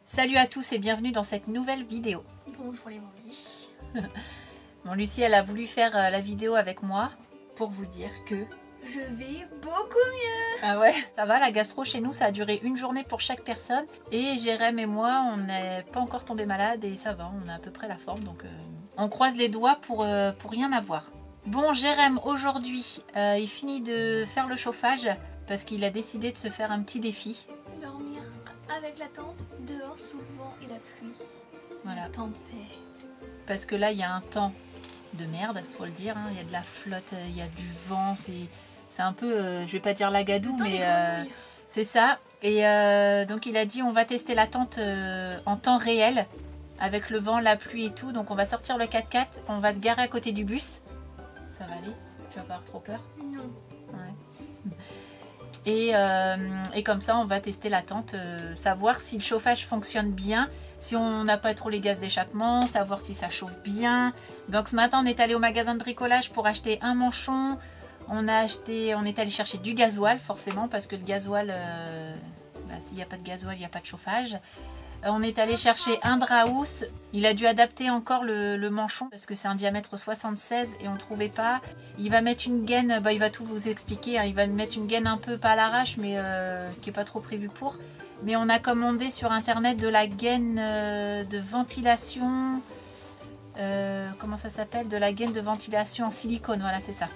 Salut à tous et bienvenue dans cette nouvelle vidéo. Bonjour les bandits. Bon, Lucie, elle a voulu faire la vidéo avec moi pour vous dire que... Je vais beaucoup mieux. Ah ouais, ça va, la gastro chez nous, ça a duré une journée pour chaque personne. Et Jérém et moi, on n'est pas encore tombé malade et ça va, on a à peu près la forme. Donc on croise les doigts pour rien avoir. Bon, Jérém, aujourd'hui, il finit de faire le chauffage parce qu'il a décidé de se faire un petit défi. Dormir avec la tente, dehors sous le vent et la pluie. Voilà. La tempête. Parce que là, il y a un temps de merde, faut le dire. Il y a de la flotte, il y a du vent, c'est un peu, je vais pas dire lagadou, mais c'est ça. Et donc il a dit, on va tester la tente en temps réel, avec le vent, la pluie et tout. Donc on va sortir le 4x4, on va se garer à côté du bus. Ça va aller? Tu vas pas avoir trop peur? Non. Ouais. Et comme ça, on va tester la tente, savoir si le chauffage fonctionne bien, si on n'a pas trop les gaz d'échappement, savoir si ça chauffe bien. Donc ce matin, on est allé au magasin de bricolage pour acheter un manchon. On est allé chercher du gasoil, forcément, parce que le gasoil, s'il n'y a pas de gasoil, il n'y a pas de chauffage. On est allé chercher un drahousse. Il a dû adapter encore le manchon parce que c'est un diamètre 76 et on ne trouvait pas. Il va mettre une gaine, il va tout vous expliquer. Il va mettre une gaine un peu, pas à l'arrache, mais qui n'est pas trop prévue pour. Mais on a commandé sur internet de la gaine de ventilation. Comment ça s'appelle? De la gaine de ventilation en silicone, voilà, c'est ça.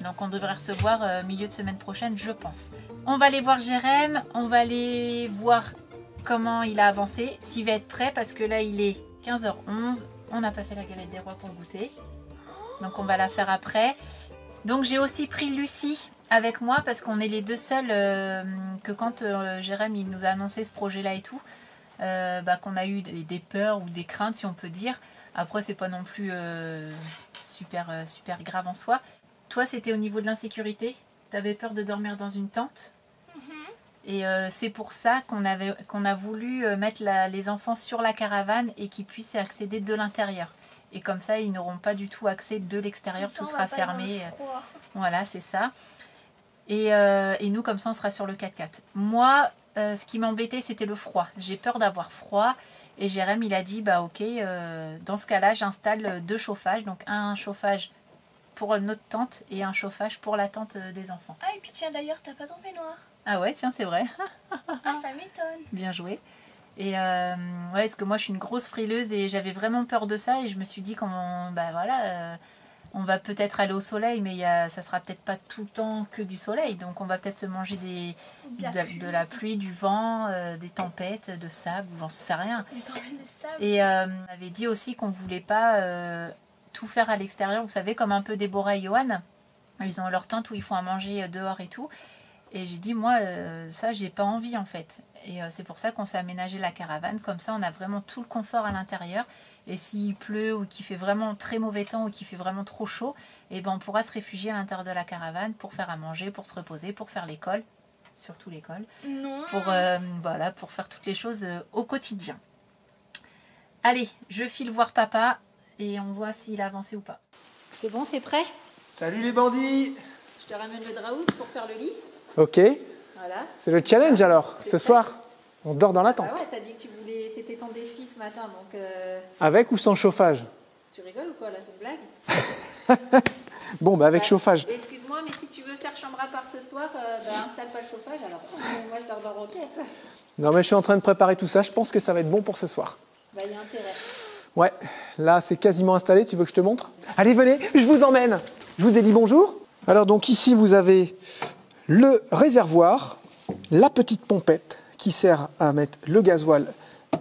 Donc on devrait recevoir milieu de semaine prochaine, je pense. On va aller voir Jérém, on va aller voir comment il a avancé, s'il va être prêt, parce que là il est 15h11, on n'a pas fait la galette des rois pour goûter, donc on va la faire après. Donc j'ai aussi pris Lucie avec moi, parce qu'on est les deux seuls, que quand Jérém il nous a annoncé ce projet là et tout, qu'on a eu des peurs ou des craintes si on peut dire. Après c'est pas non plus super grave en soi. Toi c'était au niveau de l'insécurité, t'avais peur de dormir dans une tente. Et c'est pour ça qu'on a voulu mettre les enfants sur la caravane et qu'ils puissent accéder de l'intérieur. Et comme ça, ils n'auront pas du tout accès de l'extérieur, tout sera fermé. Voilà, c'est ça. Et nous, comme ça, on sera sur le 4x4. Moi, ce qui m'embêtait, c'était le froid. J'ai peur d'avoir froid. Et Jérém, il a dit, bah ok, dans ce cas-là, j'installe 2 chauffages. Donc un chauffage pour notre tente et un chauffage pour la tente des enfants. Ah, et puis tiens, d'ailleurs, t'as pas ton peignoir. Ah ouais, tiens, c'est vrai. Ah, ça m'étonne. Bien joué. Et ouais, parce que moi, je suis une grosse frileuse et j'avais vraiment peur de ça. Et je me suis dit, on va peut-être aller au soleil, mais ça sera peut-être pas tout le temps que du soleil. Donc, on va peut-être se manger de la pluie, du vent, des tempêtes, de sable, j'en sais rien. Des tempêtes de sable. Et on avait dit aussi qu'on voulait pas tout faire à l'extérieur. Vous savez, comme un peu Déborah et Johan. Ils ont leur tente où ils font à manger dehors et tout. Et j'ai dit, moi, ça, j'ai pas envie en fait. Et c'est pour ça qu'on s'est aménagé la caravane. Comme ça, on a vraiment tout le confort à l'intérieur. Et s'il pleut ou qu'il fait vraiment très mauvais temps ou qu'il fait vraiment trop chaud, et on pourra se réfugier à l'intérieur de la caravane pour faire à manger, pour se reposer, pour faire l'école. Surtout l'école. Non. Pour faire toutes les choses au quotidien. Allez, je file voir papa et on voit s'il a avancé ou pas. C'est bon, c'est prêt? Salut les bandits! Je te ramène le drahousse pour faire le lit. Ok, Voilà. c'est le challenge alors, ce soir. On dort dans la tente. Ah ouais, t'as dit que c'était ton défi ce matin, donc... Avec ou sans chauffage? Tu rigoles ou quoi, là, c'est une blague? Bon, bah avec chauffage. Excuse-moi, mais si tu veux faire chambre à part ce soir, installe pas le chauffage, alors moi je dors dans Roquette. Non mais je suis en train de préparer tout ça, je pense que ça va être bon pour ce soir. Bah, il y a intérêt. Ouais, là c'est quasiment installé, tu veux que je te montre? Allez, venez, je vous emmène. Je vous ai dit bonjour. Alors donc ici vous avez le réservoir, la petite pompette qui sert à mettre le gasoil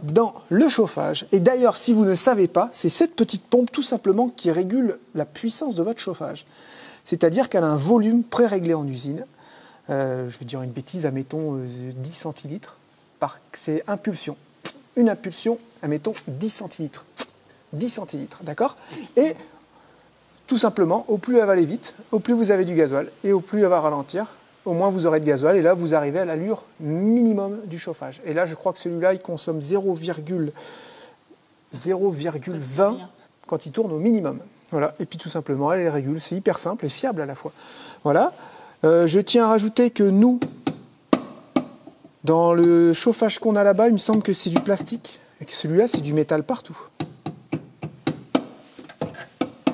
dans le chauffage. Et d'ailleurs, si vous ne savez pas, c'est cette petite pompe tout simplement qui régule la puissance de votre chauffage. C'est-à-dire qu'elle a un volume pré-réglé en usine. Je veux dire une bêtise, admettons 10 centilitres. C'est impulsion. Une impulsion, admettons 10 centilitres. 10 centilitres, d'accord? Et tout simplement, au plus elle va aller vite, au plus vous avez du gasoil. Et au plus elle va ralentir, au moins vous aurez de gasoil. Et là, vous arrivez à l'allure minimum du chauffage. Et là, je crois que celui-là, il consomme 0,20 quand il tourne au minimum. Voilà. Et puis tout simplement, elle les régule. C'est hyper simple et fiable à la fois. Voilà. Je tiens à rajouter que nous, Dans le chauffage qu'on a là-bas, il me semble que c'est du plastique. Et que celui-là, c'est du métal partout.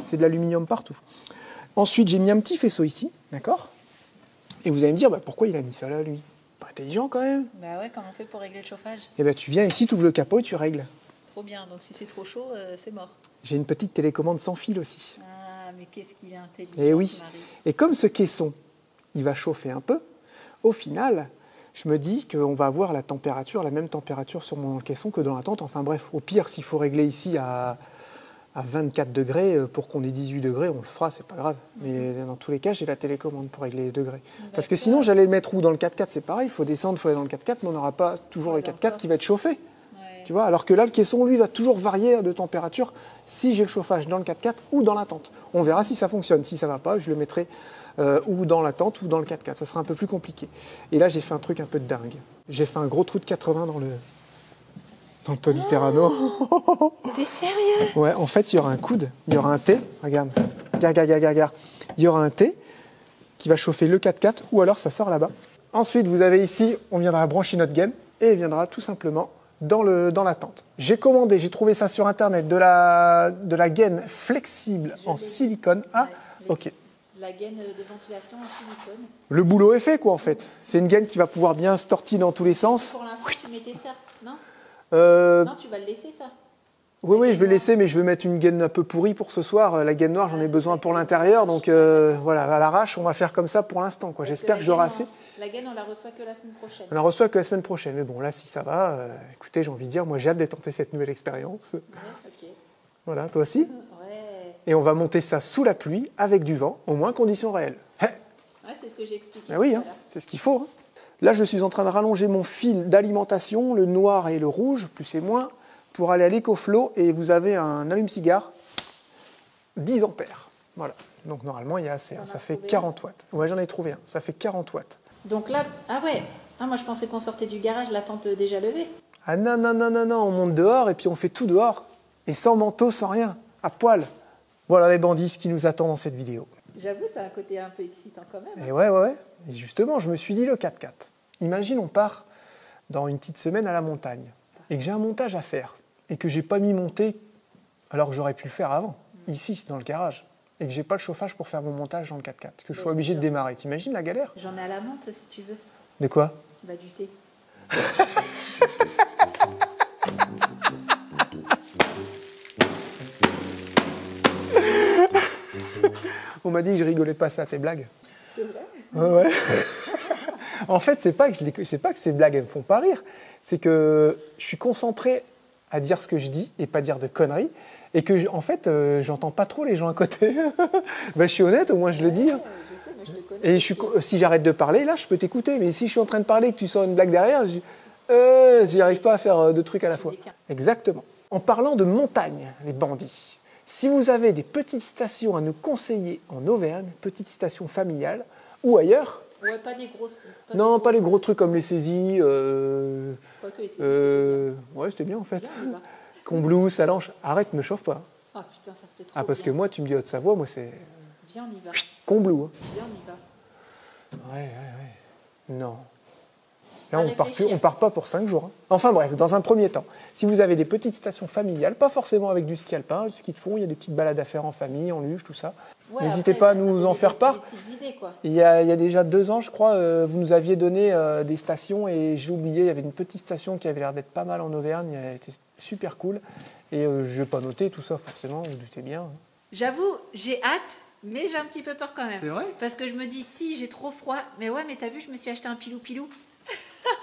C'est de l'aluminium partout. Ensuite, j'ai mis un petit faisceau ici, d'accord? Et vous allez me dire, bah, pourquoi il a mis ça là, lui? Pas intelligent quand même. Bah ouais, comment on fait pour régler le chauffage? Et ben tu viens ici, tu ouvres le capot et tu règles. Trop bien, donc si c'est trop chaud, c'est mort. J'ai une petite télécommande sans fil aussi. Ah, mais qu'est-ce qu'il est intelligent, Et oui. ce mari. Et comme ce caisson, il va chauffer un peu, au final, je me dis qu'on va avoir la même température sur mon caisson que dans la tente. Enfin bref, au pire, s'il faut régler ici à 24 degrés pour qu'on ait 18 degrés, on le fera, c'est pas grave. Mais dans tous les cas, j'ai la télécommande pour régler les degrés. Parce que sinon, j'allais le mettre où? Dans le 4x4, c'est pareil, il faut descendre, il faut aller dans le 4x4, mais on n'aura pas toujours le 4x4 qui va être chauffé. Ouais. Tu vois, alors que là, le caisson, lui, va toujours varier de température si j'ai le chauffage dans le 4x4 ou dans la tente. On verra si ça fonctionne. Si ça ne va pas, je le mettrai ou dans la tente ou dans le 4x4. Ça sera un peu plus compliqué. Et là, j'ai fait un truc un peu de dingue. J'ai fait un gros trou de 80 dans le Tony Terrano. T'es sérieux? Ouais, en fait, il y aura un coude, il y aura un T. Regarde, regarde. Il y aura un T qui va chauffer le 4x4 ou alors ça sort là-bas. Ensuite, vous avez ici, on viendra brancher notre gaine et il viendra tout simplement dans la tente. J'ai commandé, j'ai trouvé ça sur internet, de la gaine flexible en silicone. Ah, ok. La gaine de ventilation en silicone. Le boulot est fait, quoi, en fait. C'est une gaine qui va pouvoir bien se tortiller dans tous les sens. Pour l'instant, tu mettais ça, non? Non, tu vas le laisser, ça. Oui, je vais laisser, mais je vais mettre une gaine un peu pourrie pour ce soir. La gaine noire, j'en ai besoin pour l'intérieur. Donc voilà, à l'arrache, on va faire comme ça pour l'instant. J'espère que j'aurai assez. La gaine, on la reçoit que la semaine prochaine. On la reçoit que la semaine prochaine. Mais bon, là, si ça va, écoutez, j'ai envie de dire, moi, j'ai hâte de tenter cette nouvelle expérience. Ouais, ok. Voilà, toi aussi? Ouais. Et on va monter ça sous la pluie, avec du vent, au moins conditions réelles. Ouais, c'est ce que j'ai expliqué. Ah oui, hein, c'est ce qu'il faut. Hein. Là, je suis en train de rallonger mon fil d'alimentation, le noir et le rouge, plus et moins, pour aller à l'EcoFlow. Et vous avez un allume-cigare, 10 ampères. Voilà. Donc normalement, il y a assez. Hein, ça fait 40 watts. Ouais, j'en ai trouvé un. Ça fait 40 watts. Donc là, ah ouais. Ah, moi, je pensais qu'on sortait du garage, la tente déjà levée. Ah non, on monte dehors et puis on fait tout dehors. Et sans manteau, sans rien, à poil. Voilà les bandits, ce qui nous attend dans cette vidéo. J'avoue, c'est un côté un peu excitant quand même. Et ouais. Et justement, je me suis dit le 4x4. Imagine, on part dans une petite semaine à la montagne et que j'ai un montage à faire et que j'ai pas mis monter alors que j'aurais pu le faire avant, ici, dans le garage, et que j'ai pas le chauffage pour faire mon montage dans le 4x4, que je sois obligé de démarrer. T'imagines la galère? J'en ai à la menthe si tu veux. De quoi? Bah, du thé. On m'a dit que je rigolais pas ça, tes blagues. C'est vrai? Ouais. En fait, c'est pas que ces blagues elles me font pas rire, c'est que je suis concentré à dire ce que je dis et pas dire de conneries, et que en fait, j'entends pas trop les gens à côté. Ben, je suis honnête, au moins je le dis. Hein. Je sais, mais je te connais. Et si j'arrête de parler, là, je peux t'écouter, mais si je suis en train de parler et que tu sors une blague derrière, j'y arrive pas à faire deux trucs à la fois. Exactement. En parlant de montagne, les bandits, si vous avez des petites stations à nous conseiller en Auvergne, petites stations familiales ou ailleurs. Ouais, pas des grosses. Pas les gros trucs comme les saisies. Quoique les saisies, ouais, c'était bien en fait. bien, on y va. Combloux, Salanches. Arrête, me chauffe pas. Ah putain, ça serait trop Ah, parce que bien. moi, tu me dis Haute-Savoie, moi c'est Viens, on y va. Combloux. Hein. Viens, on y va. Ouais. Non. Là, À réfléchir. on part pas pour 5 jours. Hein. Enfin bref, dans un premier temps, si vous avez des petites stations familiales, pas forcément avec du ski alpin, du ski de fond, il y a des petites balades à faire en famille, en luge, tout ça. Ouais, N'hésitez après, pas à nous en faire part. Des petites idées, quoi. Il y a déjà 2 ans, je crois, vous nous aviez donné des stations et j'ai oublié, il y avait une petite station qui avait l'air d'être pas mal en Auvergne, elle était super cool. Et je n'ai pas noté tout ça forcément, vous doutez bien. Hein. J'avoue, j'ai hâte, mais j'ai un petit peu peur quand même. C'est vrai? Parce que je me dis, si j'ai trop froid, mais ouais, mais t'as vu, je me suis acheté un pilou-pilou.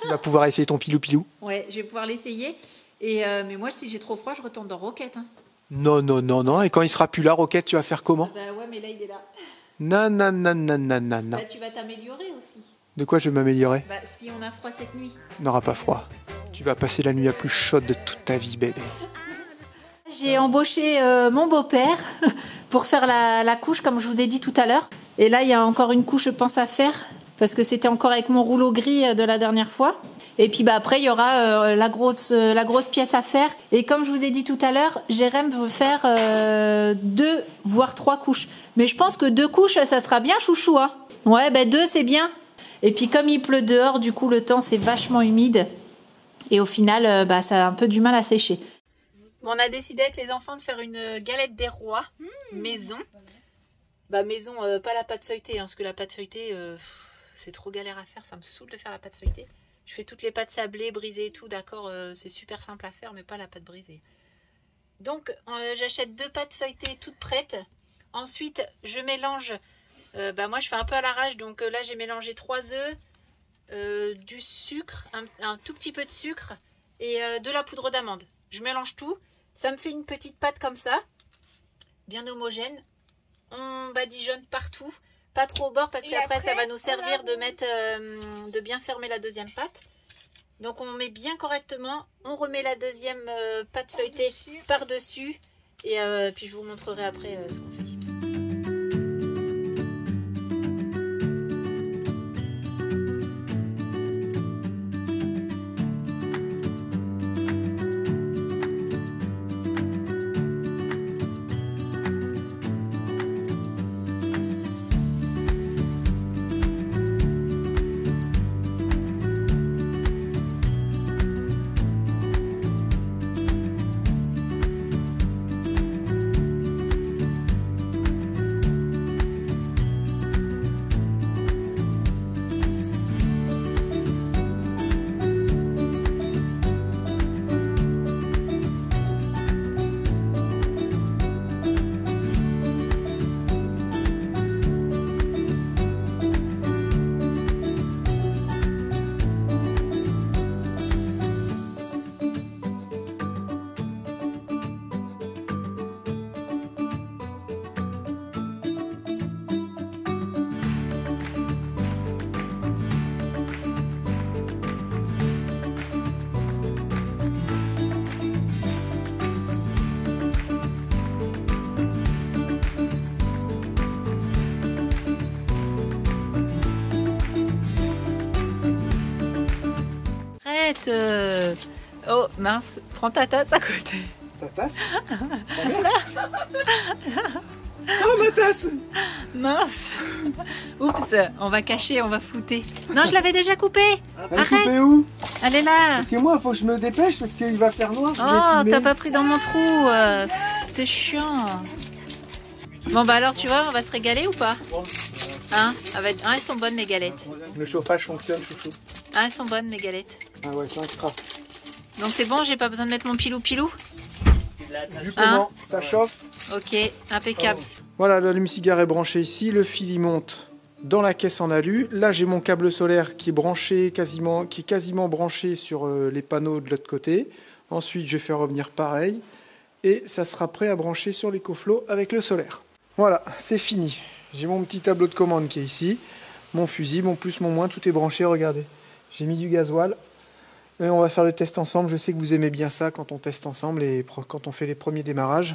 Tu vas pouvoir essayer ton pilou-pilou? Ouais, je vais pouvoir l'essayer. Et mais moi, si j'ai trop froid, je retourne dans Roquette. Hein. Non. Et quand il sera plus là, Roquette, tu vas faire comment? Bah ouais, mais là, il est là. Non. Bah, tu vas t'améliorer aussi. De quoi je vais m'améliorer? Bah, si on a froid cette nuit. On n'aura pas froid. Tu vas passer la nuit la plus chaude de toute ta vie, bébé. J'ai embauché mon beau-père pour faire la couche, comme je vous ai dit tout à l'heure. Et là, il y a encore une couche, je pense, à faire, parce que c'était encore avec mon rouleau gris de la dernière fois. Et puis bah, après, il y aura la grosse pièce à faire. Et comme je vous ai dit tout à l'heure, Jérém veut faire 2, voire 3 couches. Mais je pense que 2 couches, ça sera bien, chouchou. Hein. Ouais, bah 2, c'est bien. Et puis comme il pleut dehors, du coup le temps c'est vachement humide. Et au final, ça a un peu du mal à sécher. Bon, on a décidé avec les enfants de faire une galette des rois maison. Maison, pas la pâte feuilletée, hein, parce que la pâte feuilletée, c'est trop galère à faire. Ça me saoule de faire la pâte feuilletée. Je fais toutes les pâtes sablées, brisées et tout, d'accord, c'est super simple à faire, mais pas la pâte brisée. Donc, j'achète 2 pâtes feuilletées toutes prêtes. Ensuite, je mélange, moi je fais un peu à l'arrache, donc là j'ai mélangé 3 œufs, du sucre, un tout petit peu de sucre et de la poudre d'amande. Je mélange tout, ça me fait une petite pâte comme ça, bien homogène. On badigeonne partout, pas trop au bord parce qu'après ça va nous servir de mettre, de bien fermer la deuxième pâte. Donc on met bien correctement, on remet la deuxième pâte feuilletée par-dessus et puis je vous montrerai après ce qu'on fait. Oh mince, prends ta tasse à côté. Ta tasse? Oh ma tasse! Mince. Oups, on va cacher, on va flouter. Non, je l'avais déjà coupée. Elle est Arrête. coupée où? Elle est là. Parce que moi, il faut que je me dépêche parce qu'il va faire noir. Oh, t'as pas pris dans mon trou. T'es chiant. Bon bah alors tu vois, on va se régaler ou pas? Hein, elles sont bonnes mes galettes. Le chauffage fonctionne, chouchou. Ah, elles sont bonnes mes galettes. Ah ouais, c'est extra. Donc c'est bon, j'ai pas besoin de mettre mon pilou-pilou? Vu comment ça chauffe. Ok, impeccable. Voilà, l'allume-cigare est branché ici. Le fil il monte dans la caisse en alu. Là, j'ai mon câble solaire qui est branché quasiment branché sur les panneaux de l'autre côté. Ensuite, je vais faire revenir pareil. Et ça sera prêt à brancher sur l'EcoFlow avec le solaire. Voilà, c'est fini. J'ai mon petit tableau de commande qui est ici. Mon fusible, mon plus, mon moins, tout est branché, regardez. J'ai mis du gasoil. Et on va faire le test ensemble. Je sais que vous aimez bien ça quand on teste ensemble et quand on fait les premiers démarrages.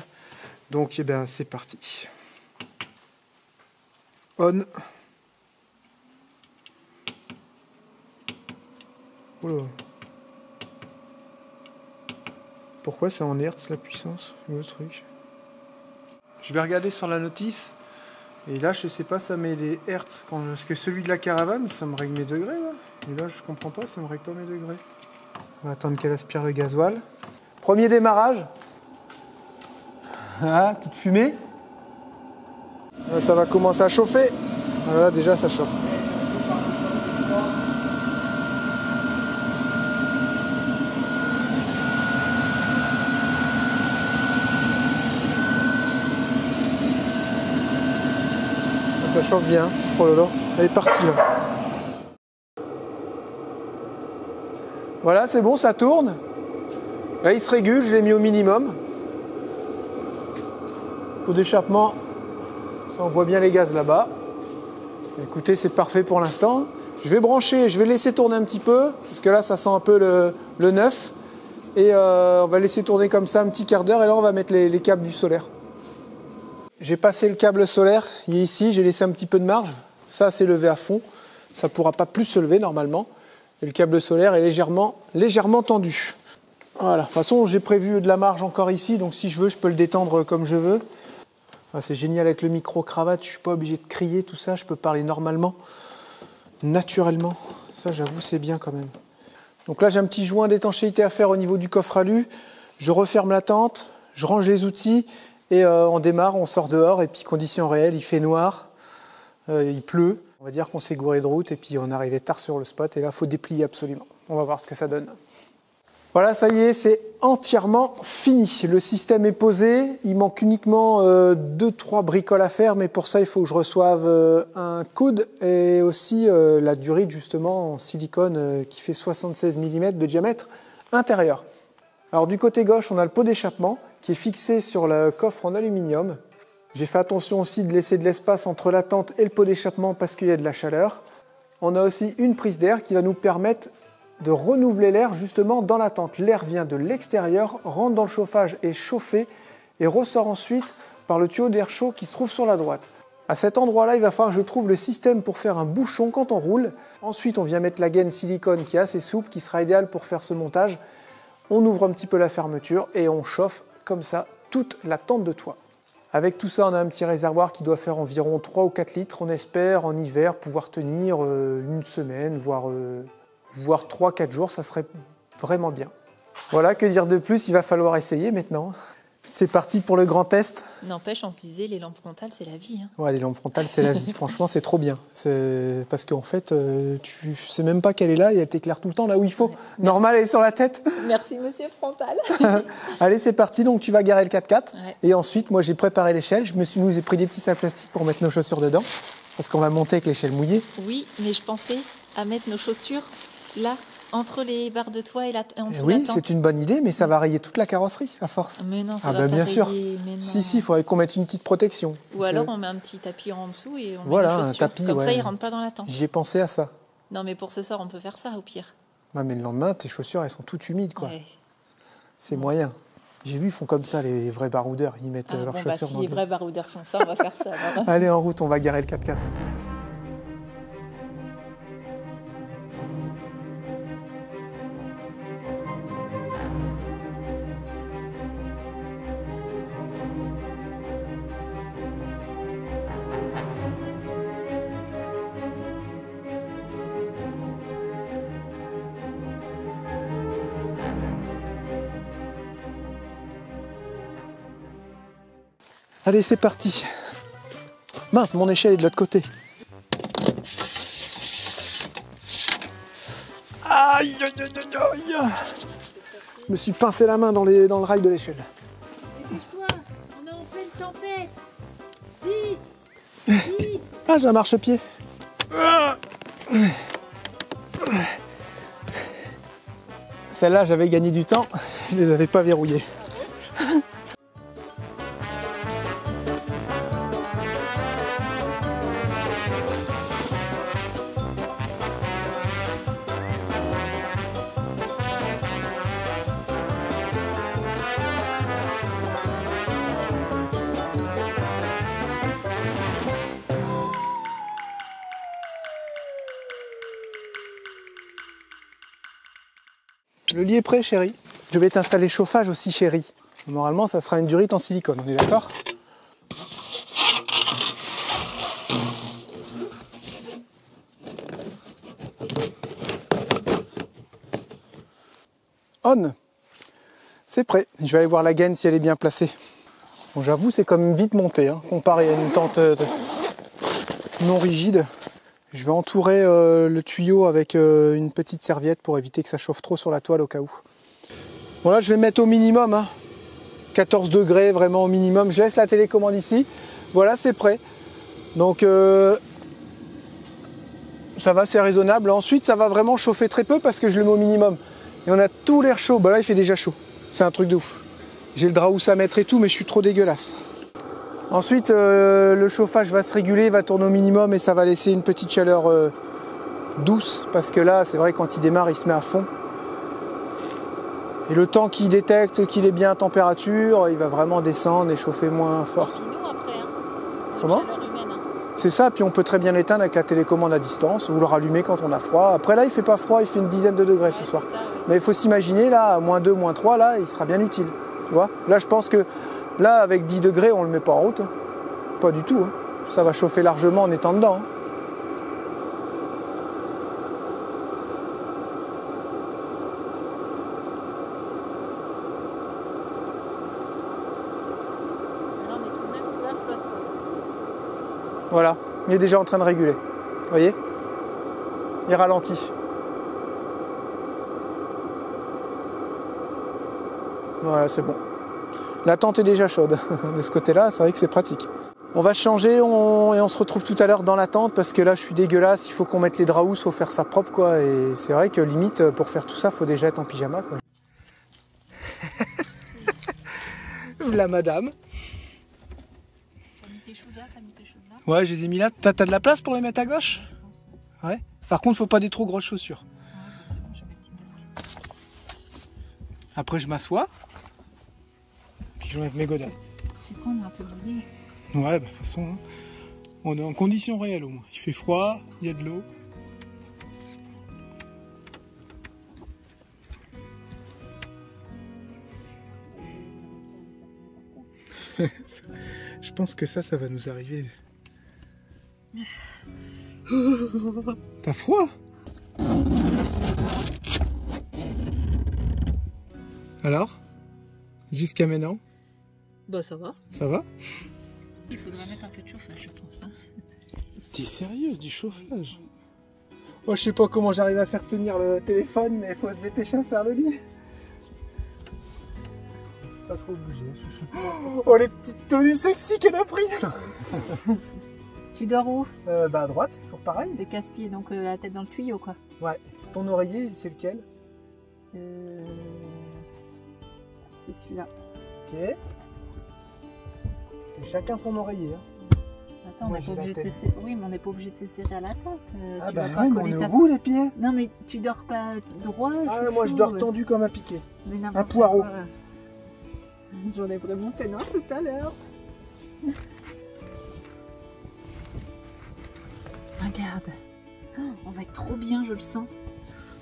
Donc, eh ben, c'est parti. On. Oula. Pourquoi c'est en hertz la puissance? Le truc. Je vais regarder sur la notice. Et là, je sais pas, ça met des hertz. Parce que celui de la caravane, ça me règle mes degrés. Là. Et là, je comprends pas, ça me règle pas mes degrés. On va attendre qu'elle aspire le gasoil. Premier démarrage. Ah, petite fumée. Là, ça va commencer à chauffer. Voilà, déjà, ça chauffe. Ça chauffe bien. Oh là là, elle est partie là. Voilà, c'est bon, ça tourne. Là, il se régule, je l'ai mis au minimum. Pot d'échappement, ça envoie bien les gaz là-bas. Écoutez, c'est parfait pour l'instant. Je vais brancher, je vais laisser tourner un petit peu, parce que là, ça sent un peu le neuf. Et on va laisser tourner comme ça un petit quart d'heure, et là, on va mettre les câbles du solaire. J'ai passé le câble solaire, il est ici, j'ai laissé un petit peu de marge. Ça, c'est levé à fond. Ça ne pourra pas plus se lever normalement. Et le câble solaire est légèrement tendu. Voilà. De toute façon, j'ai prévu de la marge encore ici, donc si je veux, je peux le détendre comme je veux. Ah, c'est génial avec le micro-cravate, je ne suis pas obligé de crier tout ça, je peux parler normalement. naturellement. Ça, j'avoue, c'est bien quand même. Donc là, j'ai un petit joint d'étanchéité à faire au niveau du coffre alu. Je referme la tente, je range les outils et on démarre, on sort dehors et puis conditions réelles, il fait noir, il pleut. On va dire qu'on s'est gouré de route et puis on est arrivé tard sur le spot et là, il faut déplier absolument. On va voir ce que ça donne. Voilà, ça y est, c'est entièrement fini. Le système est posé. Il manque uniquement 2-3 bricoles à faire, mais pour ça, il faut que je reçoive un coude et aussi la durite justement en silicone qui fait 76 mm de diamètre intérieur. Alors du côté gauche, on a le pot d'échappement qui est fixé sur le coffre en aluminium. J'ai fait attention aussi de laisser de l'espace entre la tente et le pot d'échappement parce qu'il y a de la chaleur. On a aussi une prise d'air qui va nous permettre de renouveler l'air justement dans la tente. L'air vient de l'extérieur, rentre dans le chauffage, est chauffé et ressort ensuite par le tuyau d'air chaud qui se trouve sur la droite. À cet endroit-là, il va falloir que je trouve le système pour faire un bouchon quand on roule. Ensuite, on vient mettre la gaine silicone qui est assez souple, qui sera idéale pour faire ce montage. On ouvre un petit peu la fermeture et on chauffe comme ça toute la tente de toit. Avec tout ça, on a un petit réservoir qui doit faire environ 3 ou 4 litres. On espère en hiver pouvoir tenir une semaine, voire 3-4 jours, ça serait vraiment bien. Voilà, que dire de plus, il va falloir essayer maintenant. C'est parti pour le grand test. N'empêche, on se disait, les lampes frontales, c'est la vie. Hein. Ouais, les lampes frontales, c'est la vie. Franchement, c'est trop bien. Parce qu'en fait, tu sais même pas qu'elle est là et elle t'éclaire tout le temps là où il faut. Ouais. Normal, elle est sur la tête. Merci, monsieur Frontal. Allez, c'est parti. Donc, tu vas garer le 4x4. Ouais. Et ensuite, moi, j'ai préparé l'échelle. Nous ai pris des petits sacs plastiques pour mettre nos chaussures dedans. Parce qu'on va monter avec l'échelle mouillée. Oui, mais je pensais à mettre nos chaussures là, entre les barres de toit et la tente. Oui, c'est une bonne idée, mais ça va rayer toute la carrosserie à force. Mais non, ça va bah, pas bien rayer, sûr. Mais non. Si, il faudrait qu'on mette une petite protection. Ou alors on met un petit tapis en dessous et on voilà, met nos chaussures. Un tapis, comme ouais. ça, ils ne rentrent pas dans la tente. J'y ai pensé à ça. Non, mais pour ce soir, on peut faire ça au pire. Ouais, mais le lendemain, tes chaussures, elles sont toutes humides, quoi. Ouais. C'est moyen. J'ai vu, ils font comme ça, les vrais baroudeurs. Ils mettent leurs chaussures si dans les vrais baroudeurs font ça, on va faire ça. Alors. Allez, en route, on va garer le 4x4. Allez, c'est parti. Mince, mon échelle est de l'autre côté. Aïe, aïe, aïe, aïe, aïe. Je me suis pincé la main dans le rail de l'échelle. Dépêche-toi, on est en pleine tempête. Vite, vite. Ah, j'ai un marchepied. Celle-là, j'avais gagné du temps. Je les avais pas verrouillées. Le lit est prêt, chérie. Je vais t'installer le chauffage aussi, chérie. Normalement, ça sera une durite en silicone, on est d'accord? On. C'est prêt. Je vais aller voir la gaine si elle est bien placée. Bon, j'avoue, c'est quand même vite monté, hein, comparé à une tente non rigide. Je vais entourer le tuyau avec une petite serviette pour éviter que ça chauffe trop sur la toile au cas où. Bon là je vais mettre au minimum, hein. 14 degrés vraiment au minimum. Je laisse la télécommande ici. Voilà, c'est prêt. Donc ça va, c'est raisonnable. Ensuite ça va vraiment chauffer très peu parce que je le mets au minimum. Et on a tout l'air chaud. Bah là il fait déjà chaud. C'est un truc de ouf. J'ai le draous à mettre et tout, mais je suis trop dégueulasse. Ensuite, le chauffage va se réguler, va tourner au minimum et ça va laisser une petite chaleur douce parce que là, c'est vrai, quand il démarre, il se met à fond. Et le temps qu'il détecte qu'il est bien à température, il va vraiment descendre et chauffer moins fort. Après, hein. Comment ? C'est ça, puis on peut très bien l'éteindre avec la télécommande à distance ou le rallumer quand on a froid. Après là, il fait pas froid, il fait une dizaine de degrés ce soir. Mais il faut s'imaginer, là, à -2, -3, là, il sera bien utile. Tu vois ? Là, je pense que là, avec 10 degrés, on ne le met pas en route. Hein. Pas du tout. Hein. Ça va chauffer largement en étant dedans. Hein. Voilà, il est déjà en train de réguler. Vous voyez? Il ralentit. Voilà, c'est bon. La tente est déjà chaude. De ce côté-là, c'est vrai que c'est pratique. On va changer et on se retrouve tout à l'heure dans la tente parce que là, je suis dégueulasse. Il faut qu'on mette les draps housses, il faut faire ça propre, quoi. Et c'est vrai que limite, pour faire tout ça, il faut déjà être en pyjama, quoi. La madame. T'as mis tes choses là, t'as mis tes choses là. Ouais, je les ai mis là. T'as de la place pour les mettre à gauche? Ouais. Par contre, faut pas des trop grosses chaussures. Après, je m'assois. Puis j'enlève mes godasses. C'est quoi, on est un peu brûlé. Ouais, bah, de toute façon, hein, on est en conditions réelles au moins. Il fait froid, il y a de l'eau. Je pense que ça va nous arriver. T'as froid? Alors? Jusqu'à maintenant? Bah ça va. Ça va? Il faudrait mettre un peu de chauffage, je pense. Hein. T'es sérieuse, du chauffage? Moi, je sais pas comment j'arrive à faire tenir le téléphone, mais il faut se dépêcher à faire le lit. Pas trop bouger, chouchou. Oh, les petites tenues sexy qu'elle a pris! Tu dors où? Bah à droite, toujours pareil. Le casse-pied, donc la tête dans le tuyau, quoi. Ouais. Ton oreiller, c'est lequel? C'est celui-là. Ok. C'est chacun son oreiller. Hein. Attends, Moi, on n'est j'ai pas la obligé de se tête. serrer. Oui, mais on n'est pas obligé de se serrer à la tête. Ah Tu bah vas pas ouais, mais on coller est ta- au bout les pieds. Non, mais tu dors pas droit. Ah chouchou. moi je dors tendu comme un piquet. Mais n'importe poireau. quoi. J'en ai vraiment fait un tout à l'heure. Regarde. Oh, on va être trop bien, je le sens.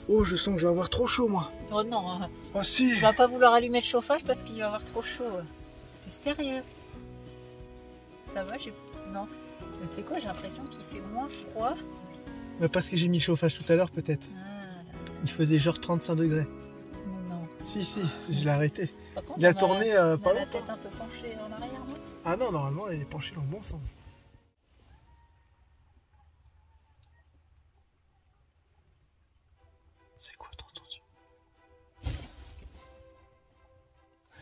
Oh, je sens que je vais avoir trop chaud moi. Oh non, hein. Oh si. Tu vas pas vouloir allumer le chauffage parce qu'il va avoir trop chaud. T'es sérieux? Ça va, non. Mais tu sais quoi, j'ai l'impression qu'il fait moins froid. Parce que j'ai mis le chauffage tout à l'heure peut-être. Ah, là. Il faisait genre 35 degrés. Non. Si, je l'ai arrêté. Par contre, Il a on tourné on pas a la longtemps. tête un peu penchée en arrière, non? Ah non, normalement elle est penchée dans le bon sens. C'est quoi t'as entendu?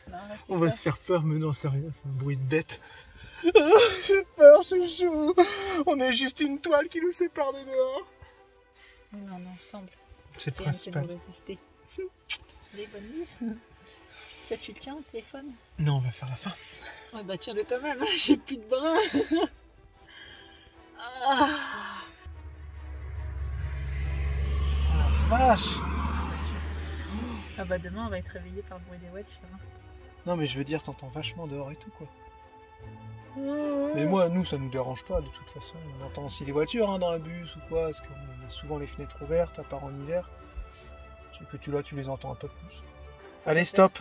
Non, là, On va se faire peur, mais non, c'est rien, c'est un bruit de bête. Ah, j'ai peur, chouchou. On est juste une toile qui nous sépare de dehors. Oui, mais on est ensemble. C'est le Rien ne peut nous principal. résister. Les bonnes nuits. Toi, tu le tiens au téléphone? Non, on va faire la fin. Ouais, bah tiens-le quand même, j'ai plus de bras. Ah. Vache. Ah bah demain, on va être réveillé par le bruit des voitures. Hein. Non, mais je veux dire, t'entends vachement dehors et tout, quoi. Mais moi, nous, ça nous dérange pas, de toute façon. On entend aussi les voitures hein, dans la bus ou quoi, parce qu'on a souvent les fenêtres ouvertes, à part en hiver. C'est que tu les entends un peu plus. Allez, stop.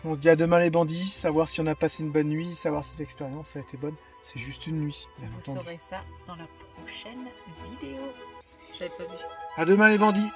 On se dit à demain les bandits, savoir si on a passé une bonne nuit, savoir si l'expérience a été bonne. C'est juste une nuit, bien Vous entendu. saurez ça dans la prochaine vidéo. J'avais pas vu. À demain les bandits.